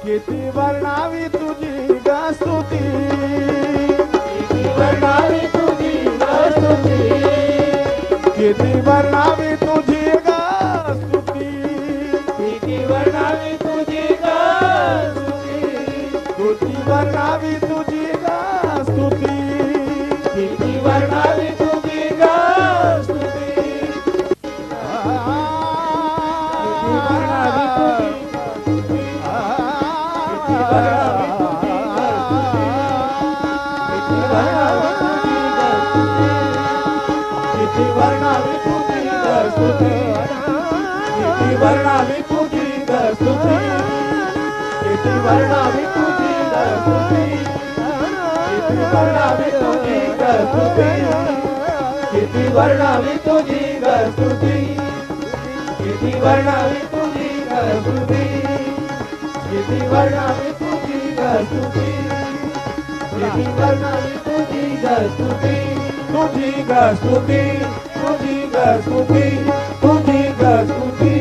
किती वर्णावी तुझी ग स्तुती, किती वर्णावी तुझी ग स्तुती, किती वर्णावी तुझी ग स्तुती, किती वर्णावी तुझी ग स्तुती, किती वर्णावी तुझी ग स्तुती, किती वर्णावी तुझी ग स्तुती, किती वर्णावी तुझी किती वर्णावी तुझी ग स्तुती, किती वर्णावी तुझी ग स्तुती, किती वर्णावी तुझी ग स्तुती, किती वर्णावी तुझी ग स्तुती, किती वर्णावी तुझी ग स्तुती, किती वर्णावी तुझी ग स्तुती, किती वर्णावी तुझी ग स्तुती, किती वर्णावी तुझी ग स्तुती, तुझी ग स्तुती, तुझी ग स्तुती, तुझी ग स्तुती.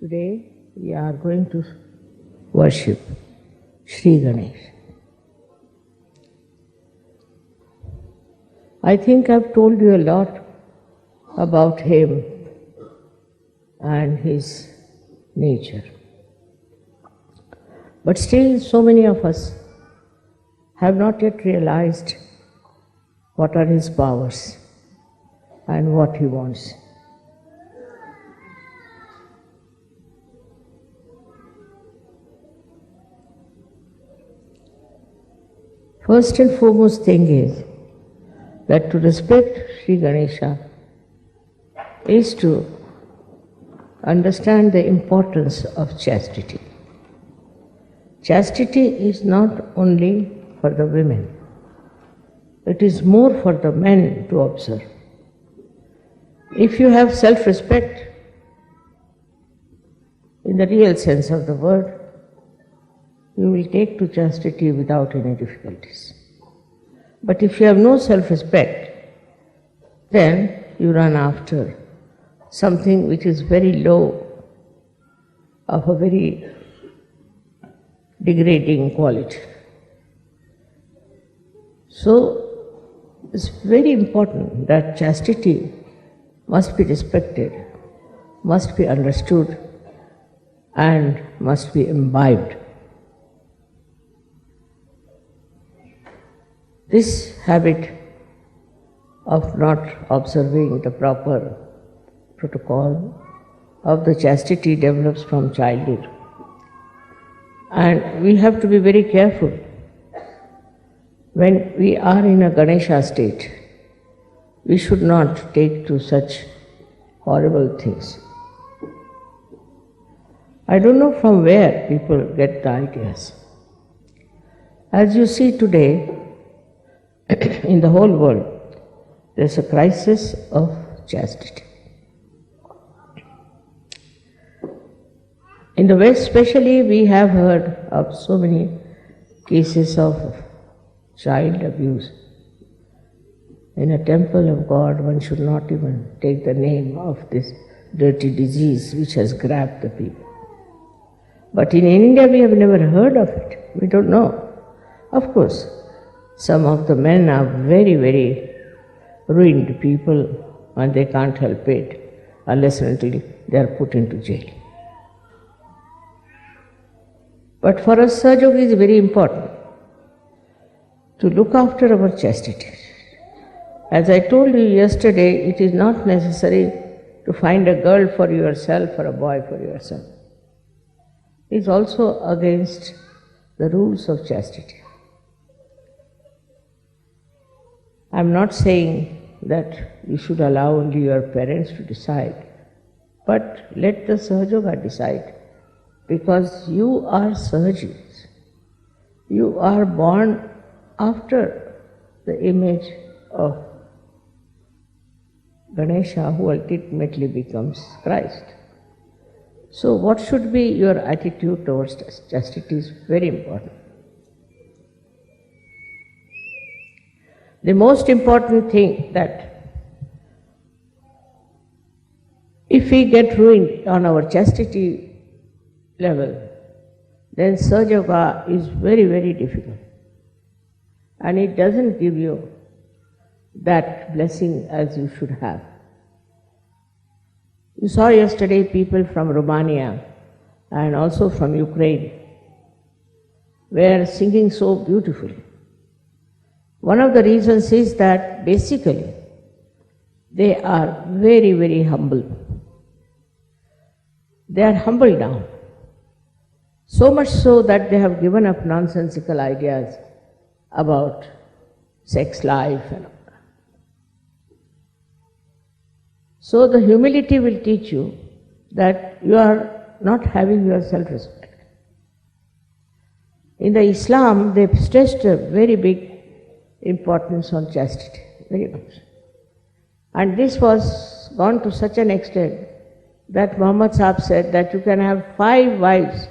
Today we are going to worship Sri Ganesh. I think I've told you a lot about him and his nature. But still so many of us have not yet realized what are his powers and what he wants. First and foremost thing is that to respect Sri Ganesha is to understand the importance of chastity. Chastity is not only for the women, it is more for the men to observe. If you have self-respect in the real sense of the word, you will take to chastity without any difficulties. But if you have no self-respect, then you run after something which is very low, of a very degrading quality. So it's very important that chastity must be respected, must be understood, and must be imbibed. This habit of not observing the proper protocol of the chastity develops from childhood. And we have to be very careful when we are in a Ganesha state. We should not take to such horrible things. I don't know from where people get the ideas. As you see today, in the whole world, there's a crisis of chastity. In the West especially, we have heard of so many cases of child abuse. In a temple of God, one should not even take the name of this dirty disease which has grabbed the people. But in India, we have never heard of it. We don't know. Of course, some of the men are very, very ruined people and they can't help it unless and until they are put into jail. But for us, Sajog is very important to look after our chastity. As I told you yesterday, it is not necessary to find a girl for yourself or a boy for yourself. It is also against the rules of chastity. I am not saying that you should allow only your parents to decide, but let the Sahajoga decide, because you are Sahajis. You are born after the image of Ganesha, who ultimately becomes Christ. So what should be your attitude towards chastity is very important. The most important thing that if we get ruined on our chastity level, then Sahajoga is very, very difficult. And it doesn't give you that blessing as you should have. You saw yesterday people from Romania and also from Ukraine were singing so beautifully. One of the reasons is that basically they are very, very humble. They are humbled down. So much so that they have given up nonsensical ideas about sex life and all that. So the humility will teach you that you are not having your self-respect. In the Islam, they stressed a very big importance on chastity, very much. And this was gone to such an extent that Muhammad Sahib said that you can have 5 wives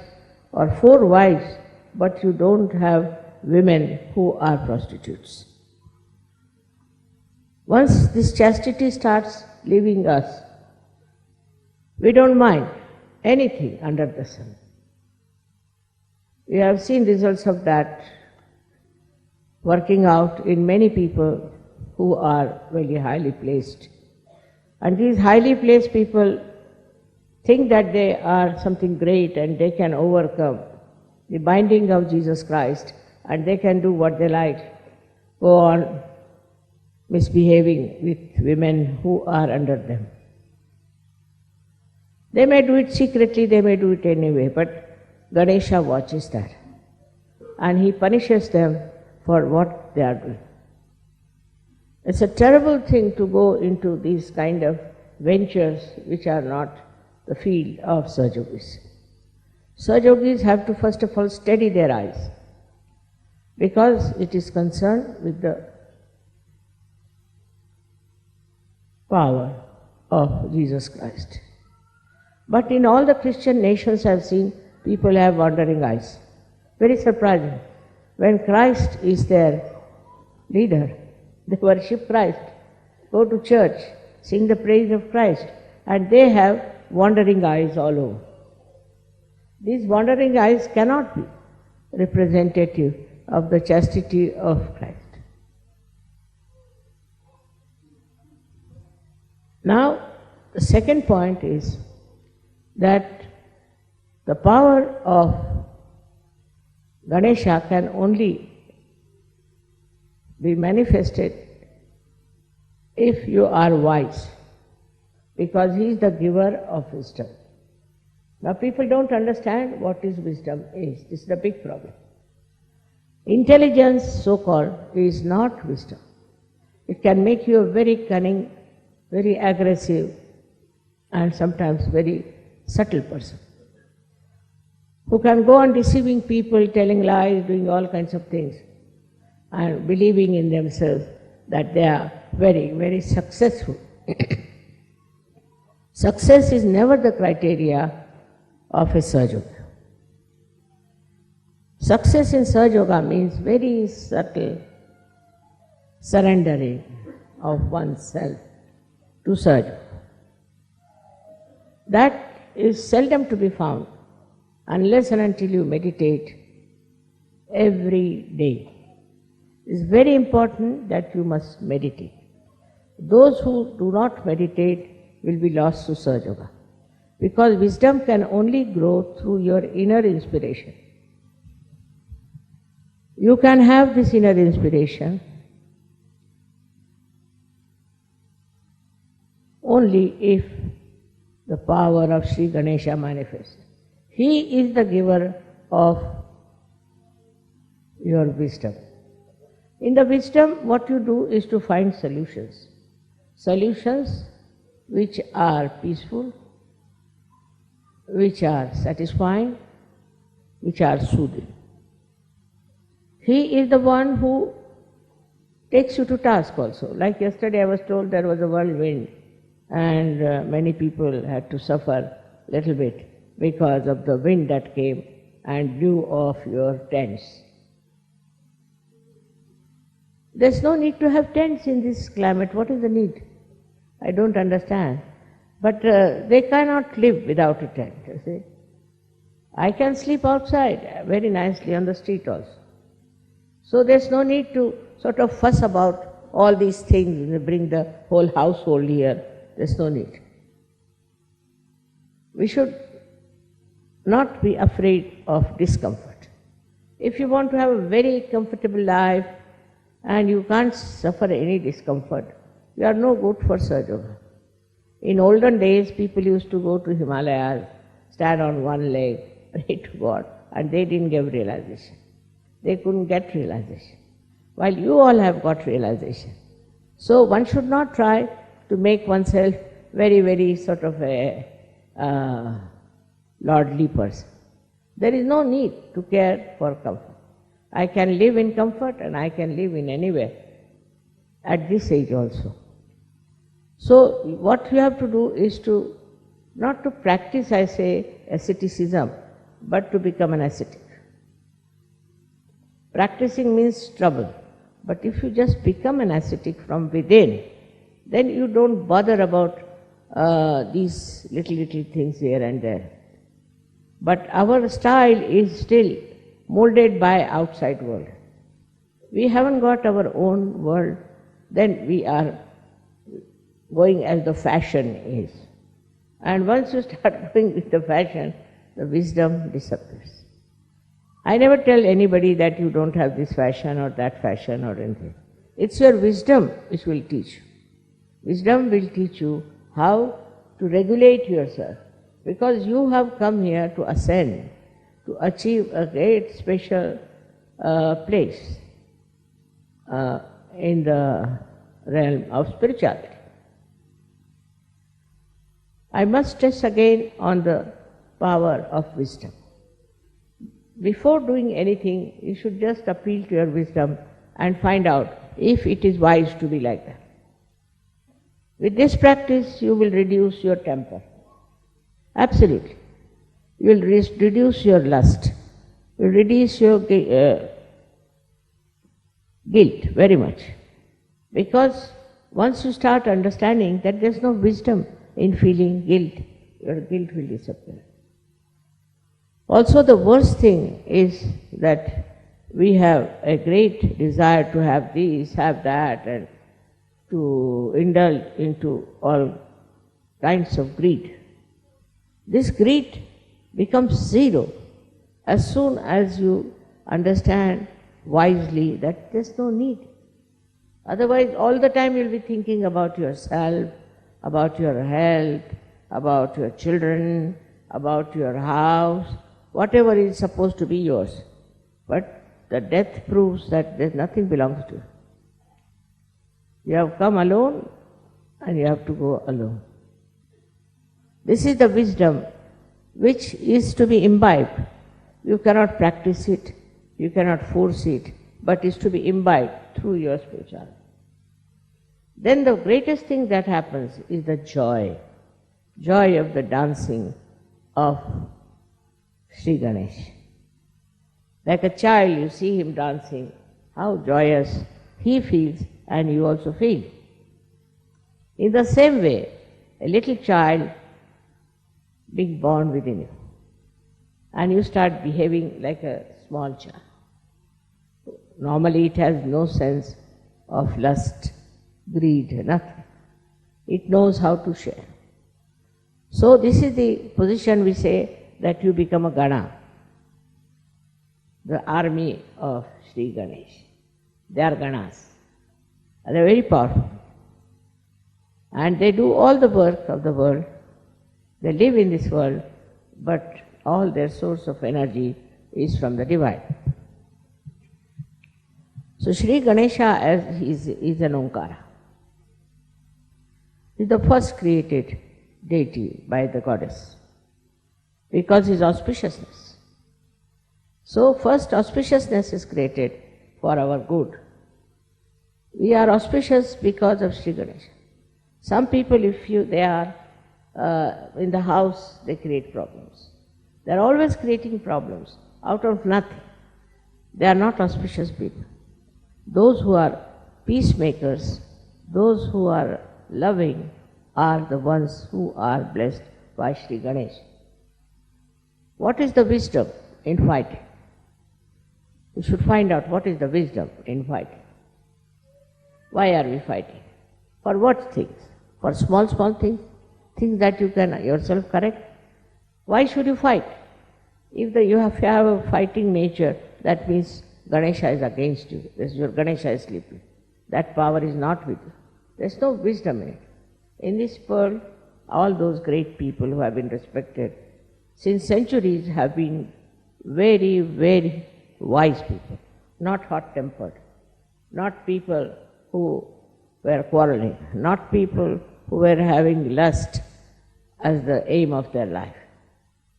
or 4 wives, but you don't have women who are prostitutes. Once this chastity starts leaving us, we don't mind anything under the sun. We have seen results of that working out in many people who are very highly placed. And these highly placed people think that they are something great and they can overcome the binding of Jesus Christ and they can do what they like, go on misbehaving with women who are under them. They may do it secretly, they may do it anyway, but Ganesha watches that and he punishes them for what they are doing. It's a terrible thing to go into these kind of ventures which are not the field of Sahajogis. Sahajogis have to first of all steady their eyes because it is concerned with the power of Jesus Christ. But in all the Christian nations I have seen people have wandering eyes. Very surprising. When Christ is their leader, they worship Christ, go to church, sing the praise of Christ, and they have wandering eyes all over. These wandering eyes cannot be representative of the chastity of Christ. Now, the second point is that the power of Ganesha can only be manifested if you are wise, because he is the giver of wisdom. Now people don't understand what is wisdom is. This is the big problem. Intelligence, so-called, is not wisdom. It can make you a very cunning, very aggressive, and sometimes very subtle person, who can go on deceiving people, telling lies, doing all kinds of things, and believing in themselves that they are very, very successful. Success is never the criteria of a Sahajoga. Success in Sahajoga means very subtle surrendering of oneself to Sahajoga. That is seldom to be found unless and until you meditate every day. It's very important that you must meditate. Those who do not meditate will be lost to Sahajoga, because wisdom can only grow through your inner inspiration. You can have this inner inspiration only if the power of Sri Ganesha manifests. He is the giver of your wisdom. In the wisdom, what you do is to find solutions. solutions which are peaceful, which are satisfying, which are soothing. He is the one who takes you to task also. Like yesterday I was told there was a whirlwind and many people had to suffer a little bit because of the wind that came and blew off your tents. There's no need to have tents in this climate. What is the need? I don't understand. But they cannot live without a tent, you see. I can sleep outside very nicely on the street also. So there's no need to sort of fuss about all these things, bring the whole household here. There's no need. We should not be afraid of discomfort. If you want to have a very comfortable life and you can't suffer any discomfort, you are no good for Sahaja Yoga. In olden days, people used to go to Himalayas, stand on one leg, pray to God, and they didn't get realization. They couldn't get realization. While you all have got realization. So one should not try to make oneself very, very sort of a lordly person. There is no need to care for comfort. I can live in comfort and I can live in anywhere at this age also. So what you have to do is to, not to practice, I say, asceticism, but to become an ascetic. Practicing means trouble. But if you just become an ascetic from within, then you don't bother about these little things here and there. But our style is still molded by outside world. We haven't got our own world, then we are going as the fashion is. And once you start going with the fashion, the wisdom disappears. I never tell anybody that you don't have this fashion or that fashion or anything. It's your wisdom which will teach you. Wisdom will teach you how to regulate yourself, because you have come here to ascend, to achieve a great special place in the realm of spirituality. I must stress again on the power of wisdom. Before doing anything, you should just appeal to your wisdom and find out if it is wise to be like that. With this practice, you will reduce your temper. Absolutely. You will reduce your lust. You will reduce your guilt very much. Because once you start understanding that there is no wisdom in feeling guilt, your guilt will disappear. Also, the worst thing is that we have a great desire to have this, have that, and to indulge into all kinds of greed. This greed becomes zero as soon as you understand wisely that there's no need. Otherwise, all the time you'll be thinking about yourself, about your health, about your children, about your house, whatever is supposed to be yours. But the death proves that there's nothing belongs to you. You have come alone and you have to go alone. This is the wisdom which is to be imbibed. You cannot practice it, you cannot force it, but is to be imbibed through your spirituality. Then the greatest thing that happens is the joy of the dancing of Sri Ganesh. Like a child, you see him dancing, how joyous he feels and you also feel. In the same way, a little child being born within you, and you start behaving like a small child. Normally it has no sense of lust, greed, nothing. It knows how to share. So this is the position we say that you become a Gana, the army of Sri Ganesh. They are Ganas. They are very powerful. And they do all the work of the world. They live in this world, but all their source of energy is from the divine. So Sri Ganesha is an Omkara. is the first created deity by the goddess because his auspiciousness. So first auspiciousness is created for our good. We are auspicious because of Sri Ganesha. Some people, if they are in the house, they create problems. They are always creating problems out of nothing. They are not auspicious people. Those who are peacemakers, those who are loving, are the ones who are blessed by Sri Ganesh. What is the wisdom in fighting? We should find out what is the wisdom in fighting. Why are we fighting? For what things? For small things? Things that you can yourself correct? Why should you fight? If you have a fighting nature, that means Ganesha is against you. Your Ganesha is sleeping. That power is not with you. There is no wisdom in it. In this world, all those great people who have been respected since centuries have been very, very wise people, not hot-tempered, not people who were quarreling, not people who were having lust as the aim of their life.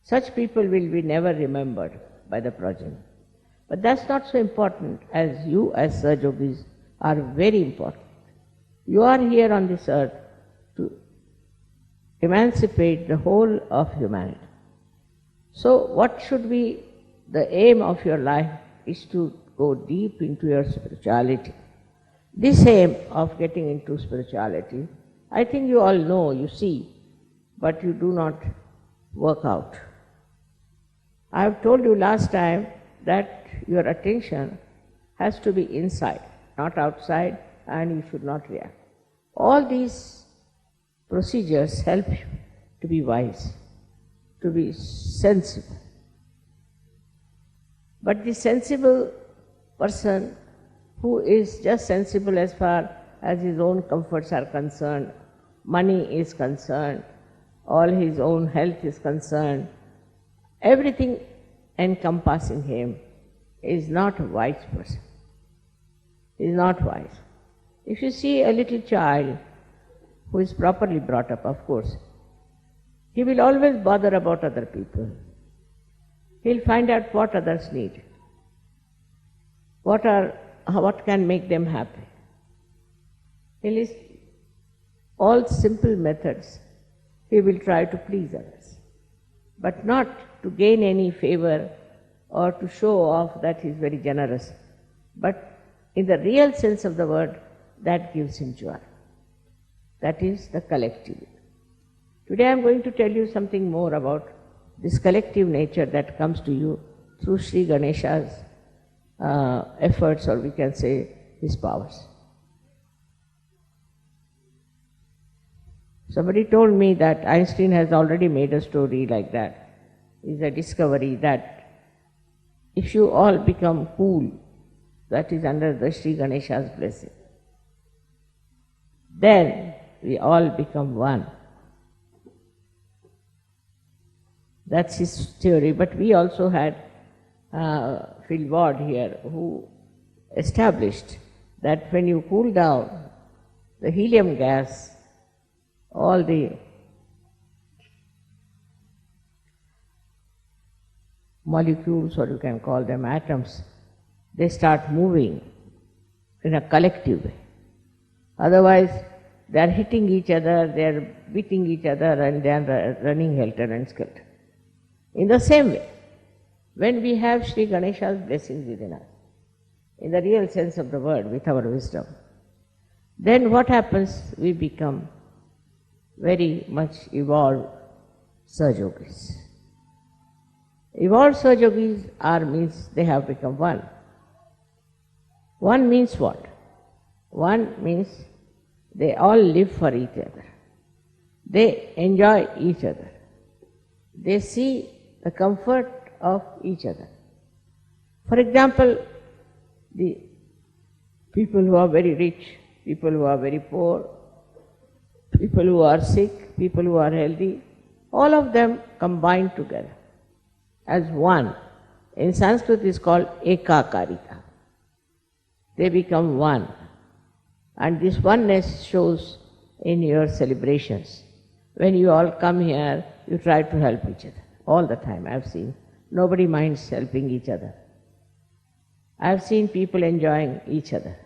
Such people will be never remembered by the progeny. But that's not so important as you as Sahajogis are very important. You are here on this earth to emancipate the whole of humanity. So what should be the aim of your life is to go deep into your spirituality. This aim of getting into spirituality, I think you all know, you see, but you do not work out. I have told you last time that your attention has to be inside, not outside, and you should not react. All these procedures help you to be wise, to be sensible. But the sensible person who is just sensible as far as his own comforts are concerned, money is concerned, all his own health is concerned, everything encompassing him is not a wise person. He is not wise. If you see a little child who is properly brought up, of course, he will always bother about other people. He'll find out what others need, what can make them happy. He'll use all simple methods. He will try to please others, but not to gain any favor or to show off that he is very generous. But in the real sense of the word, that gives him joy. That is the collective. Today I am going to tell you something more about this collective nature that comes to you through Sri Ganesha's efforts, or we can say his powers. Somebody told me that Einstein has already made a story like that. It's a discovery that if you all become cool, that is under the Sri Ganesha's blessing, then we all become one. That's his theory. But we also had Phil Ward here, who established that when you cool down the helium gas, all the molecules, or you can call them atoms, they start moving in a collective way. Otherwise, they are hitting each other, they are beating each other, and they are running helter and skelter. In the same way, when we have Sri Ganesha's blessings within us, in the real sense of the word, with our wisdom, then what happens? We become very much evolved Sahajogis. Evolved Sahajogis means they have become one. One means what? One means they all live for each other. They enjoy each other. They see the comfort of each other. For example, the people who are very rich, people who are very poor, people who are sick, people who are healthy, all of them combine together as one. In Sanskrit it is called ekakarita. They become one. And this oneness shows in your celebrations. When you all come here, you try to help each other. All the time I've seen. Nobody minds helping each other. I've seen people enjoying each other.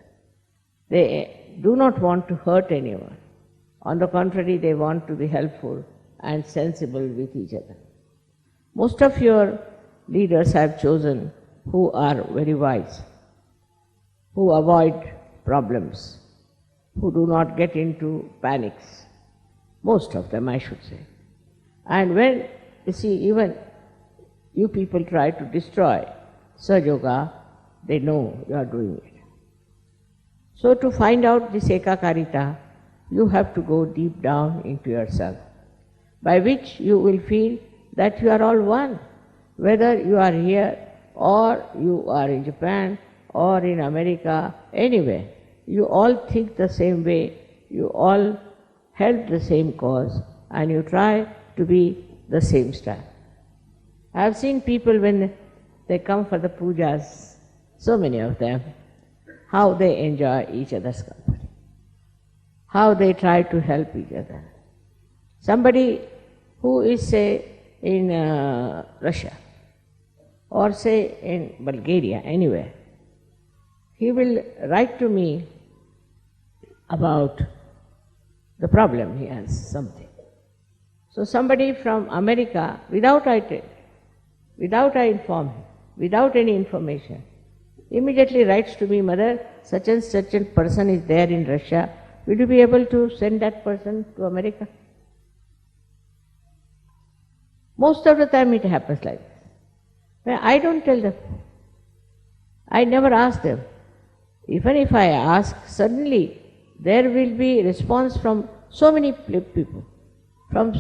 They do not want to hurt anyone. On the contrary, they want to be helpful and sensible with each other. Most of your leaders have chosen who are very wise, who avoid problems, who do not get into panics. Most of them, I should say. And when, you see, even you people try to destroy Sahaja, they know you are doing it. So to find out this ekakarita, you have to go deep down into yourself, by which you will feel that you are all one. Whether you are here or you are in Japan or in America, anywhere, you all think the same way, you all help the same cause, and you try to be the same style. I have seen people when they come for the pujas, so many of them, how they enjoy each other's company, how they try to help each other. Somebody who is, say, in Russia, or say in Bulgaria, anywhere, he will write to me about the problem, he has something. So somebody from America, without I inform him, without any information, immediately writes to me, Mother, such and such a person is there in Russia, will you be able to send that person to America? Most of the time it happens like this. But I don't tell them. I never ask them. Even if I ask, suddenly there will be response from so many people, from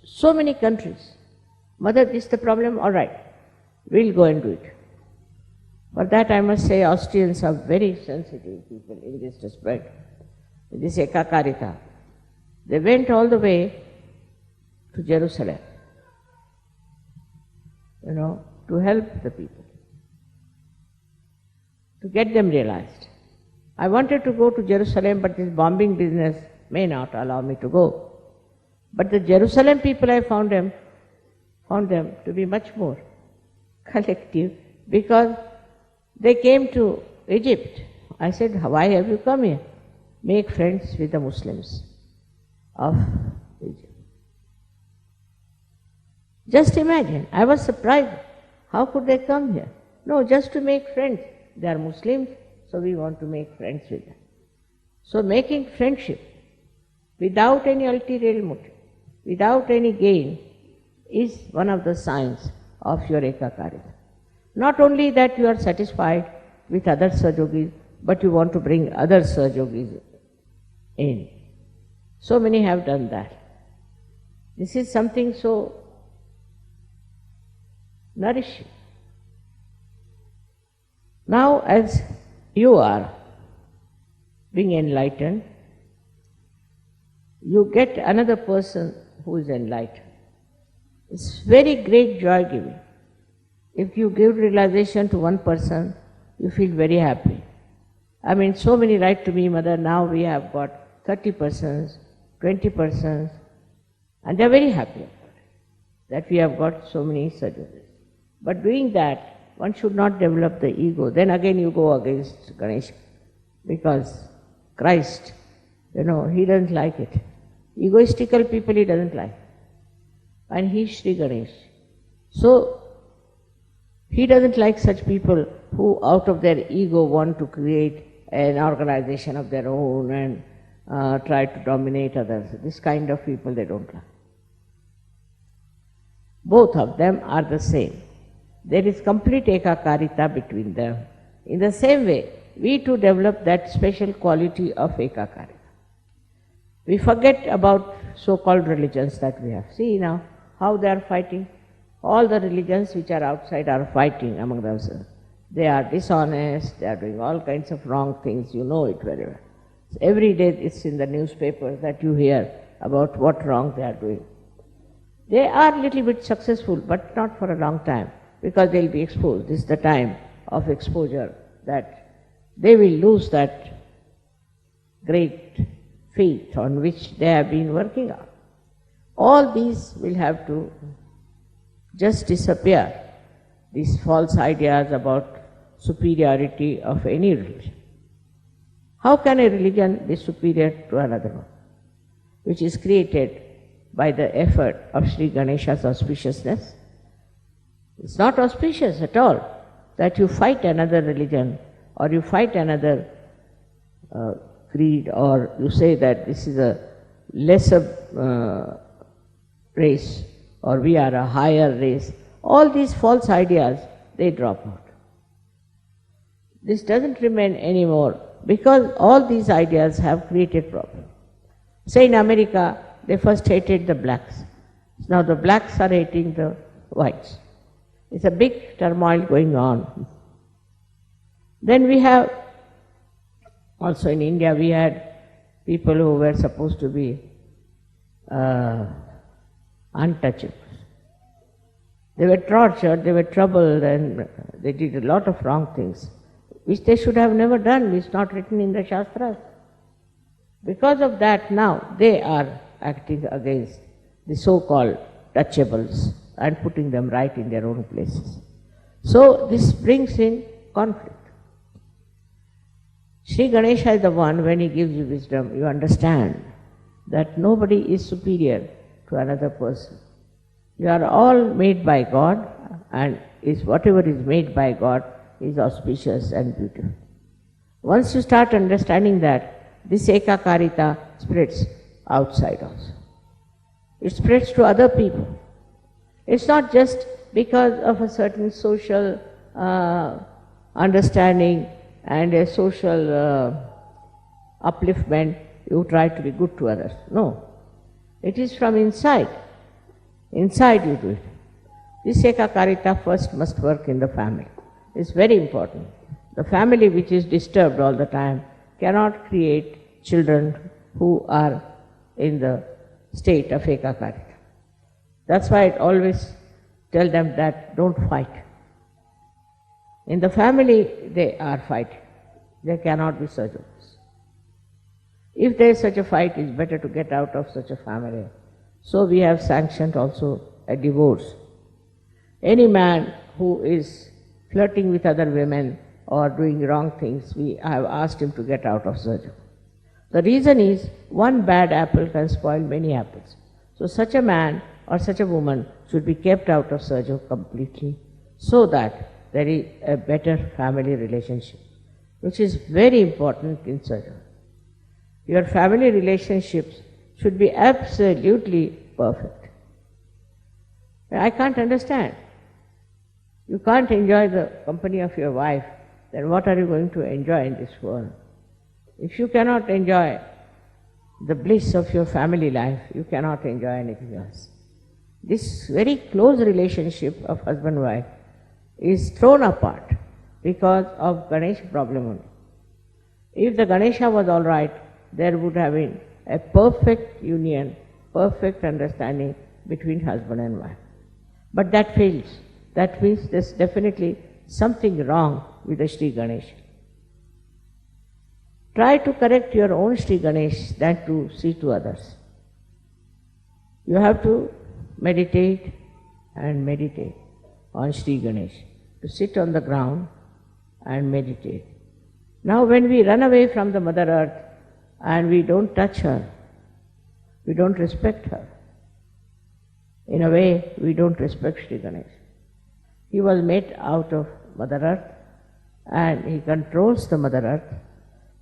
so many countries. Mother, this is the problem, all right, we'll go and do it. For that I must say Austrians are very sensitive people in this respect, in this ekakarita. They went all the way to Jerusalem, to help the people, to get them realized. I wanted to go to Jerusalem, but this bombing business may not allow me to go. But the Jerusalem people, I found them to be much more collective, because they came to Egypt. I said, why have you come here? Make friends with the Muslims of Egypt. Just imagine, I was surprised. How could they come here? No, just to make friends. They are Muslims, so we want to make friends with them. So making friendship without any ulterior motive, without any gain, is one of the signs of your ekakarita. Not only that you are satisfied with other Sahajogis, but you want to bring other Sahajogis in. So many have done that. This is something so nourishing. Now, as you are being enlightened, you get another person who is enlightened. It's very great joy giving. If you give realization to one person, you feel very happy. I mean, so many write to me, Mother, now we have got 30 persons, 20 persons, and they are very happy about it, that we have got so many Sahajogis. But doing that, one should not develop the ego. Then again you go against Ganesh, because Christ, he doesn't like it. Egoistical people he doesn't like. And he is Sri Ganesh. So, he doesn't like such people who out of their ego want to create an organization of their own and try to dominate others. This kind of people they don't like. Both of them are the same. There is complete ekakarita between them. In the same way, we too develop that special quality of ekakarita. We forget about so-called religions that we have. See now how they are fighting. All the religions which are outside are fighting among themselves. They are dishonest, they are doing all kinds of wrong things, you know it very well. So every day it's in the newspapers that you hear about what wrong they are doing. They are little bit successful, but not for a long time, because they will be exposed. This is the time of exposure that they will lose that great faith on which they have been working on. All these will have to just disappear, these false ideas about superiority of any religion. How can a religion be superior to another one, which is created by the effort of Sri Ganesha's auspiciousness? It's not auspicious at all that you fight another religion or you fight another creed, or you say that this is a lesser race or we are a higher race. All these false ideas, they drop out. This doesn't remain anymore because all these ideas have created problems. Say in America, they first hated the blacks. Now the blacks are hating the whites. It's a big turmoil going on. Then we have, also in India, we had people who were supposed to be untouchables. They were tortured, they were troubled, and they did a lot of wrong things, which they should have never done. It's not written in the Shastras. Because of that, now they are acting against the so-called touchables and putting them right in their own places. So this brings in conflict. Sri Ganesha is the one, when he gives you wisdom, you understand that nobody is superior to another person. You are all made by God, and whatever is made by God is auspicious and beautiful. Once you start understanding that, this ekakarita spreads outside also. It spreads to other people. It's not just because of a certain social understanding and a social upliftment you try to be good to others. No. It is from inside. Inside you do it. This ekakarita first must work in the family. It's very important. The family which is disturbed all the time cannot create children who are in the state of ekakarita. That's why I always tell them that don't fight. In the family they are fighting. There cannot be such a thing. If there is such a fight, it's better to get out of such a family. So we have sanctioned also a divorce. Any man who is flirting with other women or doing wrong things, we have asked him to get out of such. The reason is, one bad apple can spoil many apples. So such a man or such a woman should be kept out of Sajo completely, so that there is a better family relationship, which is very important in Sajo. Your family relationships should be absolutely perfect. I can't understand. You can't enjoy the company of your wife, then what are you going to enjoy in this world? If you cannot enjoy the bliss of your family life, you cannot enjoy anything else. This very close relationship of husband-wife is thrown apart because of Ganesha problem only. If the Ganesha was all right, there would have been a perfect union, perfect understanding between husband and wife. But that fails. That means there's definitely something wrong with the Sri Ganesh. Try to correct your own Sri Ganesh than to see to others. You have to meditate and meditate on Sri Ganesh, to sit on the ground and meditate. Now when we run away from the Mother Earth and we don't touch her, we don't respect her. In a way, we don't respect Sri Ganesh. He was made out of Mother Earth and he controls the Mother Earth.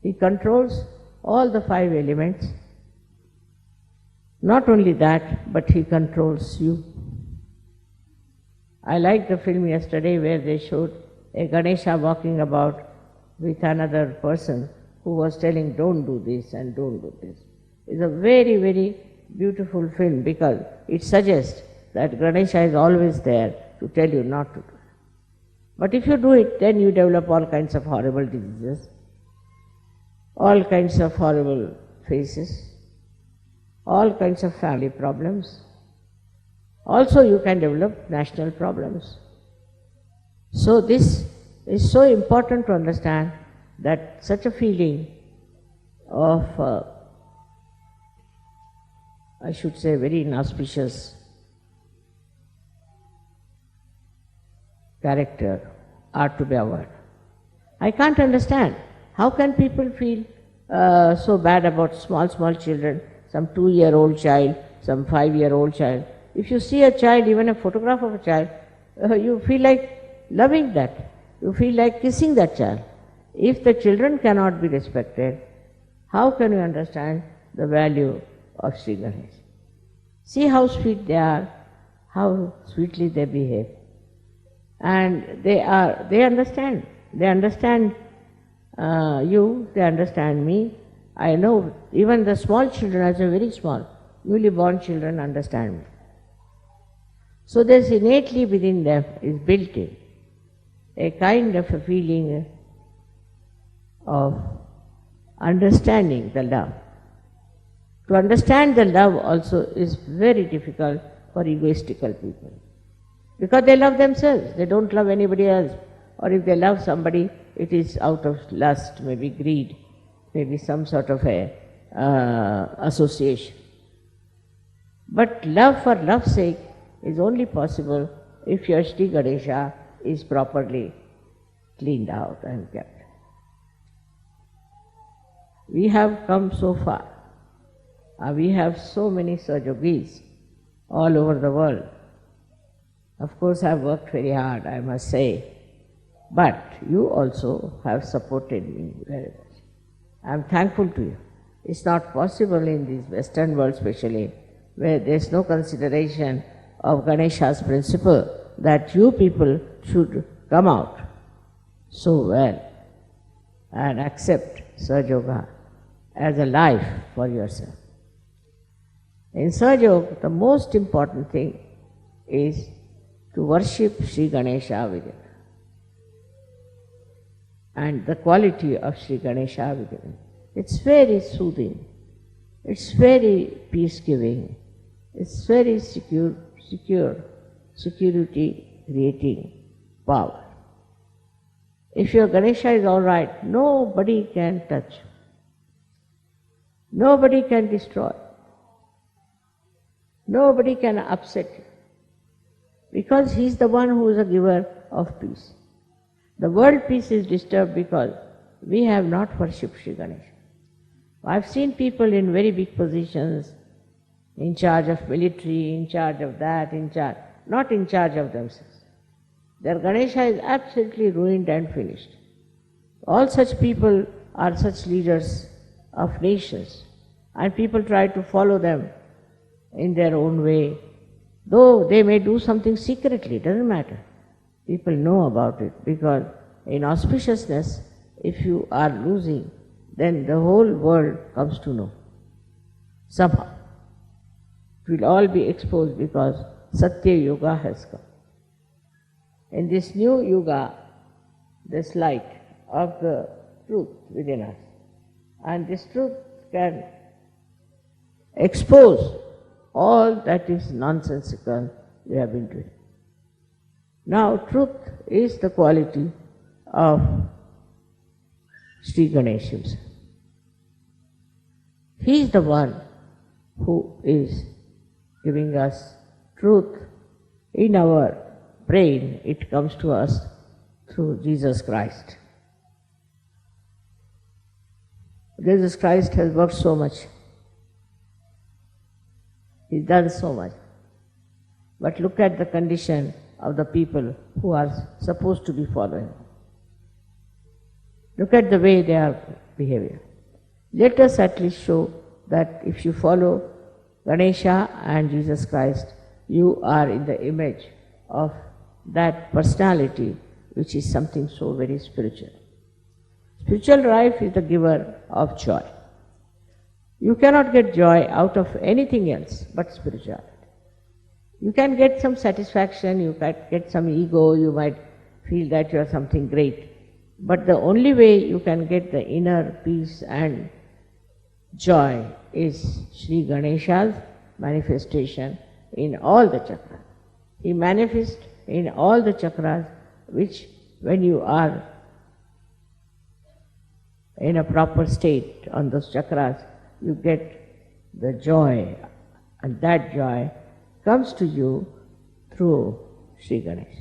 He controls all the 5 elements. Not only that, but he controls you. I liked the film yesterday where they showed a Ganesha walking about with another person who was telling, don't do this and don't do this. It's a very, very beautiful film because it suggests that Ganesha is always there to tell you not to do it. But if you do it, then you develop all kinds of horrible diseases, all kinds of horrible faces, all kinds of family problems. Also you can develop national problems. So this is so important to understand that such a feeling of I should say, very inauspicious character are to be avoided. I can't understand. How can people feel so bad about small children, some 2-year-old child, some 5-year-old child? If you see a child, even a photograph of a child, you feel like loving that. You feel like kissing that child. If the children cannot be respected, how can you understand the value of Sri Ganesh? See how sweet they are, how sweetly they behave. And they understand. They understand you, they understand me. I know even the small children, as a very small, newly born children, understand me. So there's innately within them, is built in, a kind of a feeling of understanding the love. To understand the love also is very difficult for egoistical people, because they love themselves, they don't love anybody else. Or if they love somebody, it is out of lust, maybe greed, maybe some sort of a association. But love for love's sake is only possible if your Sri Ganesha is properly cleaned out and kept. We have come so far. We have so many Sahajogis all over the world. Of course, I have worked very hard, I must say. But you also have supported me very much. I am thankful to you. It's not possible in this Western world especially, where there is no consideration of Ganesha's principle, that you people should come out so well and accept Sahaja as a life for yourself. In Sahaja, the most important thing is to worship Sri Ganesha with it. And the quality of Sri Ganesha within. It's very soothing, it's very peace-giving, it's very security creating power. If your Ganesha is all right, nobody can touch, nobody can destroy, nobody can upset you, because he is the one who is a giver of peace. The world peace is disturbed because we have not worshipped Sri Ganesha. I've seen people in very big positions, in charge of military, in charge of that, not in charge of themselves. Their Ganesha is absolutely ruined and finished. All such people are such leaders of nations, and people try to follow them in their own way. Though they may do something secretly, it doesn't matter. People know about it, because in auspiciousness, if you are losing, then the whole world comes to know. Somehow. It will all be exposed because Satya Yuga has come. In this new Yuga, this light of the truth within us, and this truth can expose all that is nonsensical we have been doing. Now, truth is the quality of Sri Ganesh himself. He is the one who is giving us truth in our brain. It comes to us through Jesus Christ. Jesus Christ has worked so much. He's done so much. But look at the condition of the people who are supposed to be following. Look at the way they are behaving. Let us at least show that if you follow Ganesha and Jesus Christ, you are in the image of that personality which is something so very spiritual. Spiritual life is the giver of joy. You cannot get joy out of anything else but spirituality. You can get some satisfaction, you can get some ego, you might feel that you are something great. But the only way you can get the inner peace and joy is Sri Ganesha's manifestation in all the chakras. He manifests in all the chakras, which when you are in a proper state on those chakras, you get the joy And that joy comes to you through Sri Ganesh.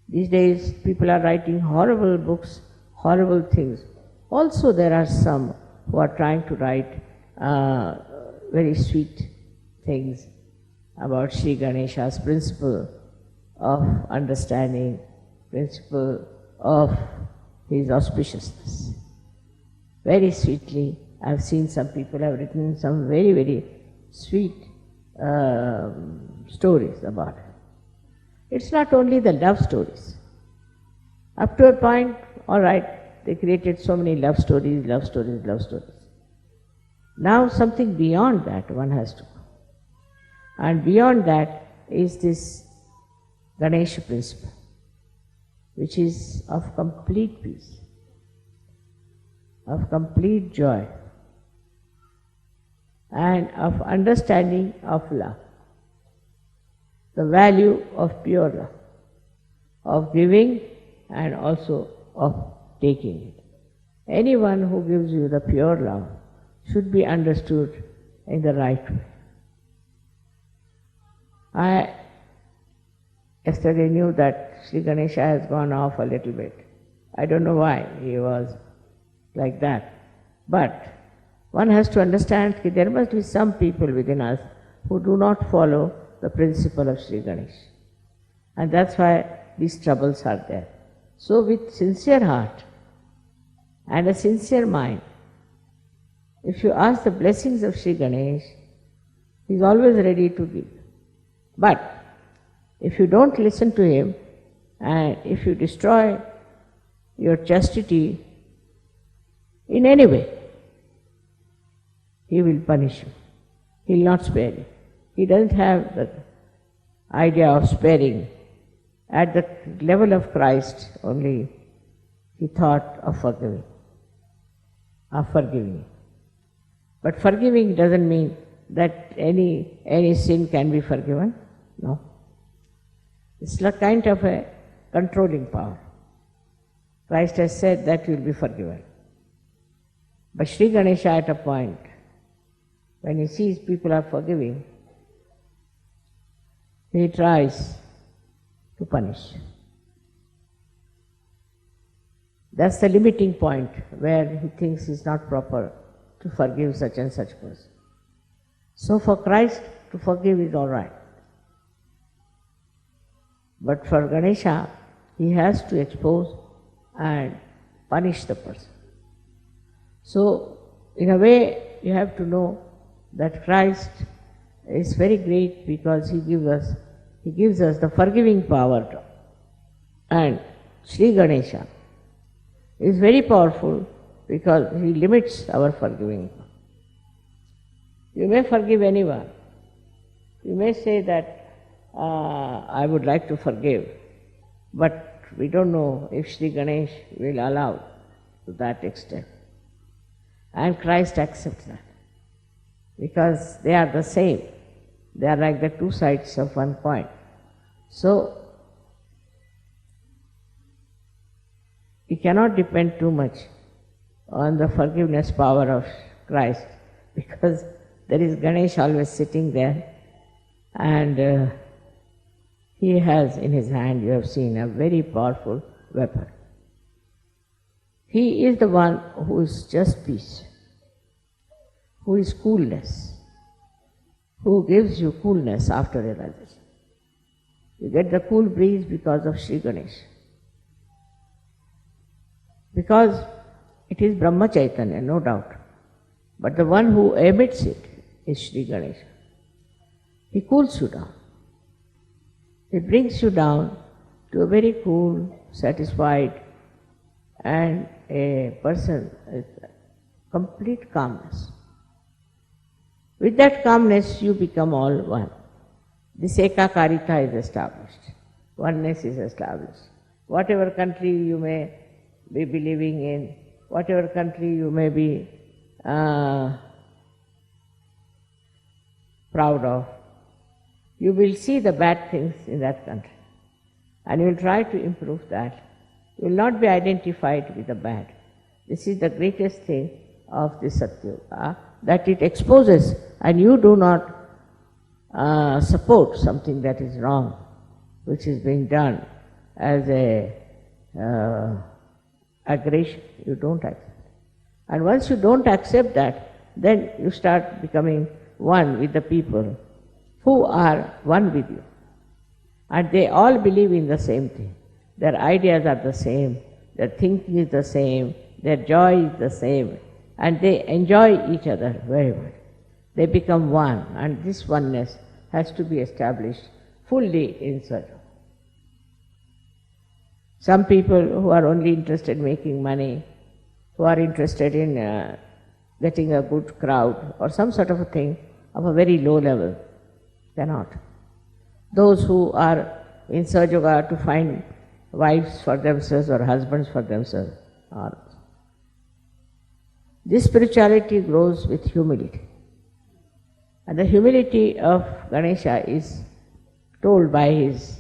These days people are writing horrible books, horrible things. Also there are some who are trying to write very sweet things about Sri Ganesha's principle of understanding, principle of his auspiciousness. Very sweetly, I have seen some people have written some very, very sweet stories about it. It's not only the love stories. Up to a point, all right, they created so many love stories, love stories, love stories. Now something beyond that one has to go. And beyond that is this Ganesha principle, which is of complete peace, of complete joy, and of understanding of love, the value of pure love, of giving and also of taking it. Anyone who gives you the pure love should be understood in the right way. I yesterday knew that Sri Ganesha has gone off a little bit. I don't know why he was like that. But one has to understand that there must be some people within us who do not follow the principle of Sri Ganesh. And that's why these troubles are there. So with sincere heart and a sincere mind, if you ask the blessings of Sri Ganesh, he is always ready to give. But if you don't listen to him, and if you destroy your chastity in any way, he will punish you. He will not spare you. He doesn't have the idea of sparing. At the level of Christ only he thought of forgiving. But forgiving doesn't mean that any sin can be forgiven. No. It's a kind of a controlling power. Christ has said that you will be forgiven. But Sri Ganesha at a point, when he sees people are forgiving, he tries to punish. That's the limiting point where he thinks it's not proper to forgive such and such person. So for Christ to forgive is all right. But for Ganesha, he has to expose and punish the person. So in a way you have to know that Christ is very great because he gives us the forgiving power. And Sri Ganesha is very powerful because he limits our forgiving power. You may forgive anyone. You may say that I would like to forgive, but we don't know if Sri Ganesh will allow to that extent. And Christ accepts that because they are the same. They are like the two sides of one coin. So we cannot depend too much on the forgiveness power of Christ because there is Ganesh always sitting there, and he has in his hand, you have seen, a very powerful weapon. He is the one who is just peace, who is coolness, who gives you coolness after realization. You get the cool breeze because of Sri Ganesh. Because it is Brahma Chaitanya, no doubt. But the one who emits it is Sri Ganesha. He cools you down. He brings you down to a very cool, satisfied, and a person with complete calmness. With that calmness, you become all one. This ekakarita is established. Oneness is established. Whatever country you may be believing in, whatever country you may be proud of, you will see the bad things in that country and you will try to improve that. You will not be identified with the bad. This is the greatest thing of the Satyuga, that it exposes and you do not support something that is wrong, which is being done as a aggression. You don't accept. And once you don't accept that, then you start becoming one with the people who are one with you. And they all believe in the same thing. Their ideas are the same, their thinking is the same, their joy is the same, and they enjoy each other very much. They become one, and this oneness has to be established fully in Sattva. Some people who are only interested in making money, who are interested in getting a good crowd or some sort of a thing of a very low level, cannot. Those who are in Sahaja to find wives for themselves or husbands for themselves are. This spirituality grows with humility. And the humility of Ganesha is told by his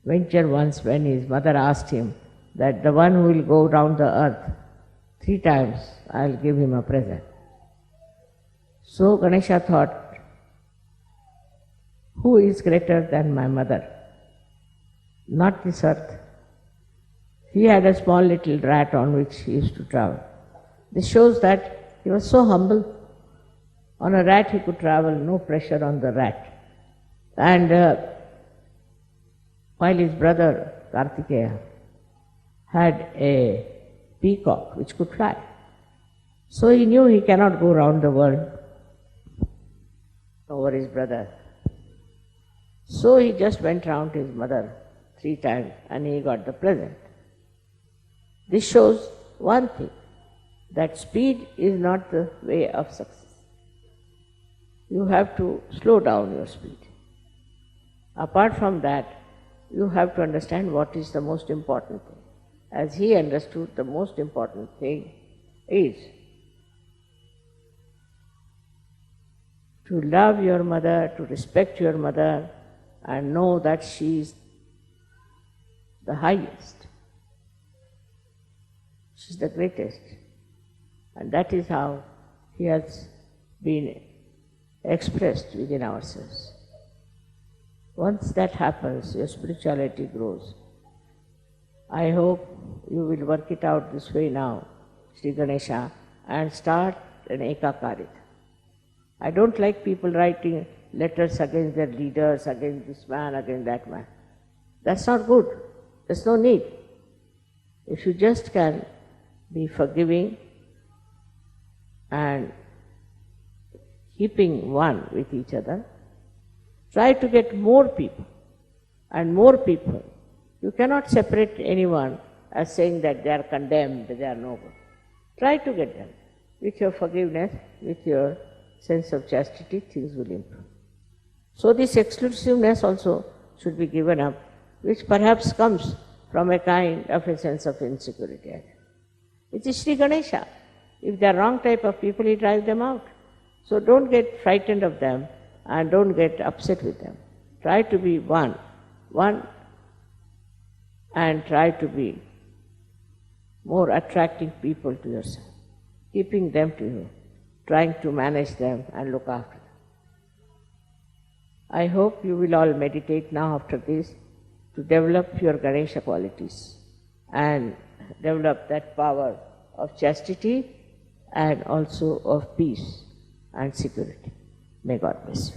venture once when his mother asked him that the one who will go round the earth 3 times, I will give him a present. So Ganesha thought, who is greater than my mother? Not this earth. He had a small little rat on which he used to travel. This shows that he was so humble. On a rat he could travel, no pressure on the rat. And while his brother Kartikeya had a peacock which could fly. So he knew he cannot go round the world over his brother. So he just went round his mother 3 times and he got the present. This shows one thing, that speed is not the way of success. You have to slow down your speed. Apart from that, you have to understand what is the most important thing. As he understood, the most important thing is to love your mother, to respect your mother, and know that she is the highest. She is the greatest. And that is how he has been expressed within ourselves. Once that happens, your spirituality grows. I hope you will work it out this way now, Sri Ganesha, and start an Ekakarita. I don't like people writing letters against their leaders, against this man, against that man. That's not good. There's no need. If you just can be forgiving and keeping one with each other, try to get more people and more people. You cannot separate anyone as saying that they are condemned, they are no good. Try to get them. With your forgiveness, with your sense of chastity, things will improve. So this exclusiveness also should be given up, which perhaps comes from a kind of a sense of insecurity. It is Sri Ganesha. If they are wrong type of people, he drives them out. So don't get frightened of them and don't get upset with them. Try to be one, and try to be more attracting people to yourself, keeping them to you, trying to manage them and look after them. I hope you will all meditate now after this to develop your Ganesha qualities and develop that power of chastity and also of peace and security. May God bless you.